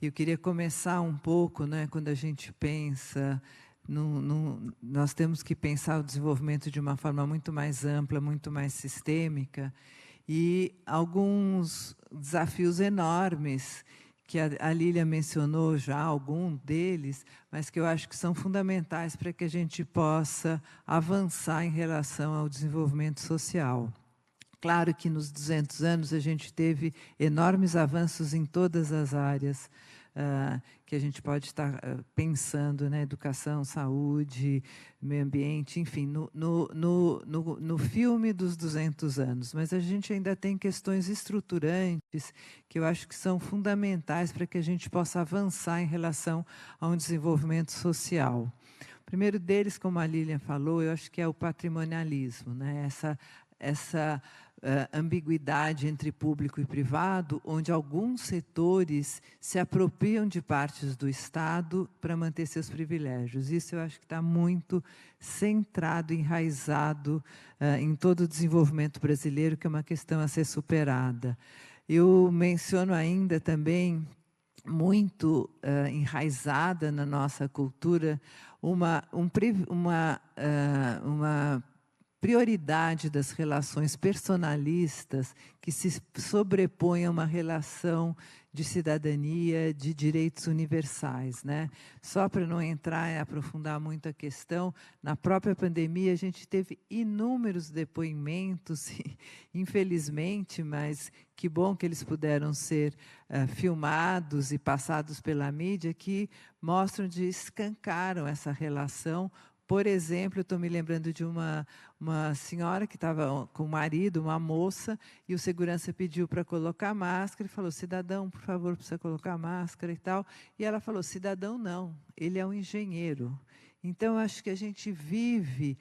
Eu queria começar um pouco, né, quando a gente pensa, nós temos que pensar o desenvolvimento de uma forma muito mais ampla, muito mais sistêmica, e alguns desafios enormes, que a Lília mencionou já, algum deles, mas que eu acho que são fundamentais para que a gente possa avançar em relação ao desenvolvimento social. Claro que nos 200 anos a gente teve enormes avanços em todas as áreas que a gente pode estar pensando, né? Educação, saúde, meio ambiente, enfim, no filme dos 200 anos. Mas a gente ainda tem questões estruturantes que eu acho que são fundamentais para que a gente possa avançar em relação a um desenvolvimento social. O primeiro deles, como a Lilian falou, eu acho que é o patrimonialismo, né? Essa ambiguidade entre público e privado, onde alguns setores se apropriam de partes do Estado para manter seus privilégios. Isso eu acho que está muito centrado, enraizado em todo o desenvolvimento brasileiro, que é uma questão a ser superada. Eu menciono ainda também, muito enraizada na nossa cultura, uma prioridade das relações personalistas que se sobrepõe a uma relação de cidadania, de direitos universais, né? Só para não entrar e aprofundar muito a questão, na própria pandemia a gente teve inúmeros depoimentos, infelizmente, mas que bom que eles puderam ser filmados e passados pela mídia, que mostram escancaram essa relação. Por exemplo, eu estou me lembrando de uma senhora que estava com o marido, uma moça, e o segurança pediu para colocar máscara, e falou, cidadão, por favor, precisa colocar máscara e tal. E ela falou, cidadão não, ele é um engenheiro. Então, acho que a gente vive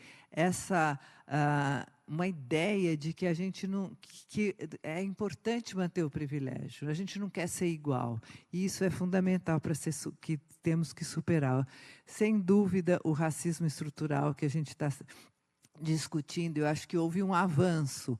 uma ideia de que a gente não, que é importante manter o privilégio, a gente não quer ser igual, e isso é fundamental para ser que temos que superar. Sem dúvida, o racismo estrutural que a gente está discutindo, eu acho que houve um avanço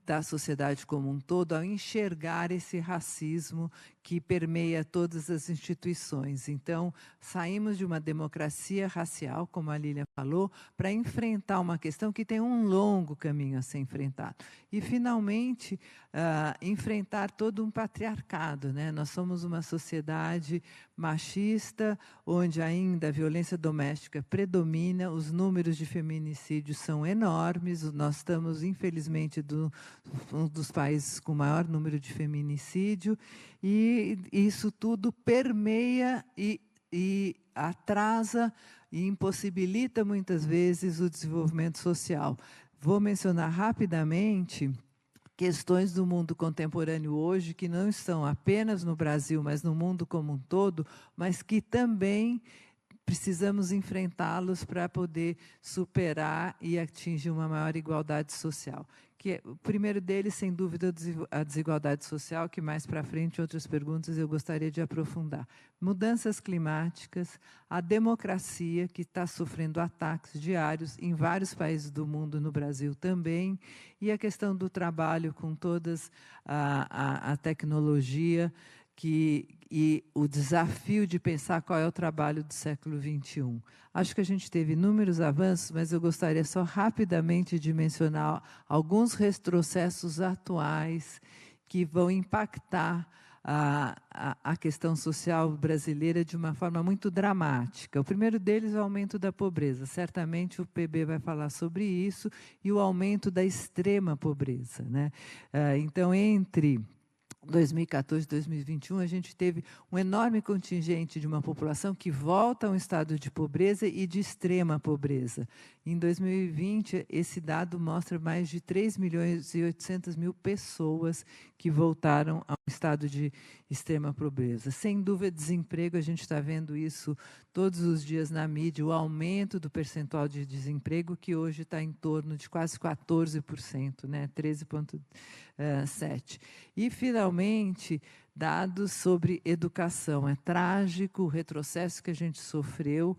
da sociedade como um todo ao enxergar esse racismo que permeia todas as instituições. Então, saímos de uma democracia racial, como a Lília falou, para enfrentar uma questão que tem um longo caminho a ser enfrentado. E, finalmente, enfrentar todo um patriarcado, né? Nós somos uma sociedade machista, onde ainda a violência doméstica predomina, os números de feminicídios são enormes, nós estamos, infelizmente, um dos países com maior número de feminicídio, e isso tudo permeia e atrasa e impossibilita, muitas vezes, o desenvolvimento social. Vou mencionar rapidamente questões do mundo contemporâneo hoje, que não estão apenas no Brasil, mas no mundo como um todo, mas que também precisamos enfrentá-los para poder superar e atingir uma maior igualdade social. O primeiro deles, sem dúvida, a desigualdade social, que mais para frente, outras perguntas, eu gostaria de aprofundar. Mudanças climáticas, a democracia, que está sofrendo ataques diários em vários países do mundo, no Brasil também, e a questão do trabalho com todas a tecnologia, e o desafio de pensar qual é o trabalho do século XXI. Acho que a gente teve inúmeros avanços, mas eu gostaria só rapidamente de mencionar alguns retrocessos atuais que vão impactar a questão social brasileira de uma forma muito dramática. O primeiro deles é o aumento da pobreza. Certamente o PB vai falar sobre isso, e o aumento da extrema pobreza, né? Então, entre 2014 e 2021, a gente teve um enorme contingente de uma população que volta a um estado de pobreza e de extrema pobreza. Em 2020, esse dado mostra mais de 3.800.000 pessoas que voltaram a um estado de extrema pobreza. Sem dúvida, desemprego, a gente está vendo isso todos os dias na mídia, o aumento do percentual de desemprego, que hoje está em torno de quase 14%, né? 13,7%. E, finalmente, dados sobre educação. É trágico o retrocesso que a gente sofreu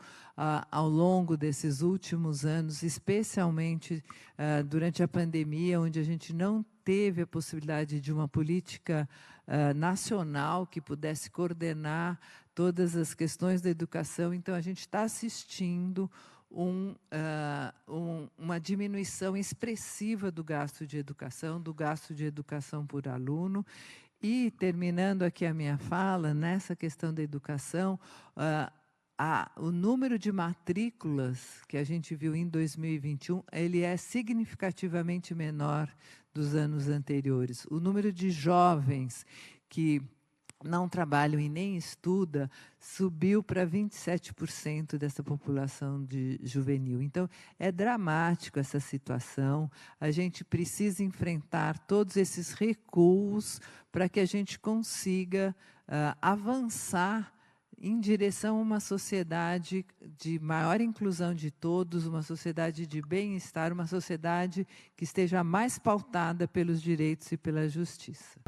ao longo desses últimos anos, especialmente durante a pandemia, onde a gente não teve a possibilidade de uma política nacional que pudesse coordenar todas as questões da educação. Então, a gente está assistindo uma diminuição expressiva do gasto de educação por aluno. E, terminando aqui a minha fala, nessa questão da educação, o número de matrículas que a gente viu em 2021, ele é significativamente menor dos anos anteriores. O número de jovens que não trabalham e nem estudam subiu para 27% dessa população juvenil. Então, é dramático essa situação. A gente precisa enfrentar todos esses recuos para que a gente consiga avançar em direção a uma sociedade de maior inclusão de todos, uma sociedade de bem-estar, uma sociedade que esteja mais pautada pelos direitos e pela justiça.